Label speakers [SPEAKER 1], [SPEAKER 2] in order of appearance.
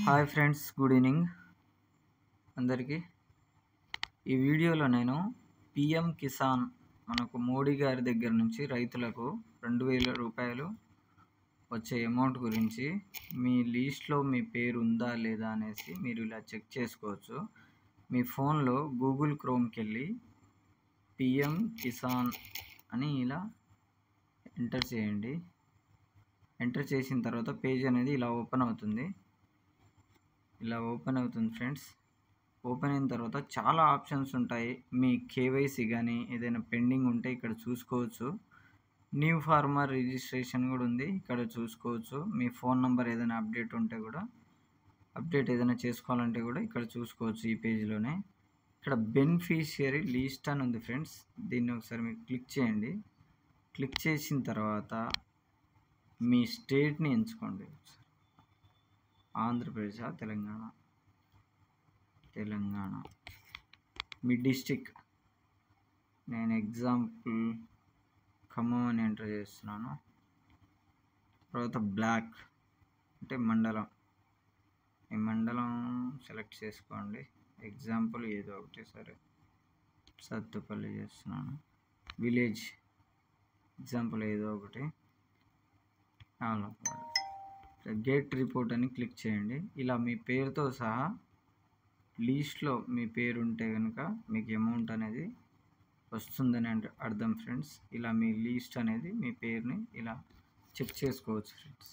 [SPEAKER 1] Hi friends, good evening అందరికీ. ఈ వీడియోలో నేను పిఎం కిసాన్ మనకు మోడీ గారి దగ్గర నుంచి రైతులకు 2000 రూపాయలు వచ్చే అమౌంట్ గురించి మీ లిస్ట్లో మీ పేరు ఉందా లేదా అనేసి మీరు ఇలా చెక్ చేసుకోవచ్చు. మీ ఫోన్లో గూగుల్ క్రోమ్కి వెళ్ళి పిఎం కిసాన్ అని ఇలా ఎంటర్ చేయండి. ఎంటర్ చేసిన తర్వాత పేజ్ అనేది ఇలా ఓపెన్ అవుతుంది. ఫ్రెండ్స్. ఓపెన్ అయిన తర్వాత చాలా ఆప్షన్స్ ఉంటాయి. మీ కేవైసీ కానీ ఏదైనా పెండింగ్ ఉంటే ఇక్కడ చూసుకోవచ్చు. న్యూ ఫార్మర్ రిజిస్ట్రేషన్ కూడా ఉంది, ఇక్కడ చూసుకోవచ్చు. మీ ఫోన్ నెంబర్ ఏదైనా అప్డేట్ ఉంటే కూడా ఏదైనా చేసుకోవాలంటే కూడా ఇక్కడ చూసుకోవచ్చు. ఈ పేజ్లోనే ఇక్కడ బెనిఫిషియరీ లిస్ట్ అని ఉంది ఫ్రెండ్స్. దీన్ని ఒకసారి మీరు క్లిక్ చేయండి. క్లిక్ చేసిన తర్వాత మీ స్టేట్ని ఎంచుకోండి. ఆంధ్రప్రదేశ్, తెలంగాణ. మీ డిస్టిక్, నేను ఎగ్జాంపుల్ ఖమ్మం అని ఎంటర్ చేస్తున్నాను. తర్వాత బ్లాక్ అంటే మండలం, ఈ మండలం సెలెక్ట్ చేసుకోండి. ఎగ్జాంపుల్ ఏదో ఒకటి, సరే సత్తుపల్లి చేస్తున్నాను. విలేజ్ ఎగ్జాంపుల్ ఏదో ఒకటి. గెట్ రిపోర్ట్ అని క్లిక్ చేయండి. ఇలా మీ పేరుతో సహా లిస్ట్లో మీ పేరు ఉంటే కనుక మీకు అమౌంట్ అనేది వస్తుందని అర్థం ఫ్రెండ్స్. ఇలా మీ లిస్ట్ అనేది మీ పేరుని ఇలా చెక్ చేసుకోవచ్చు ఫ్రెండ్స్.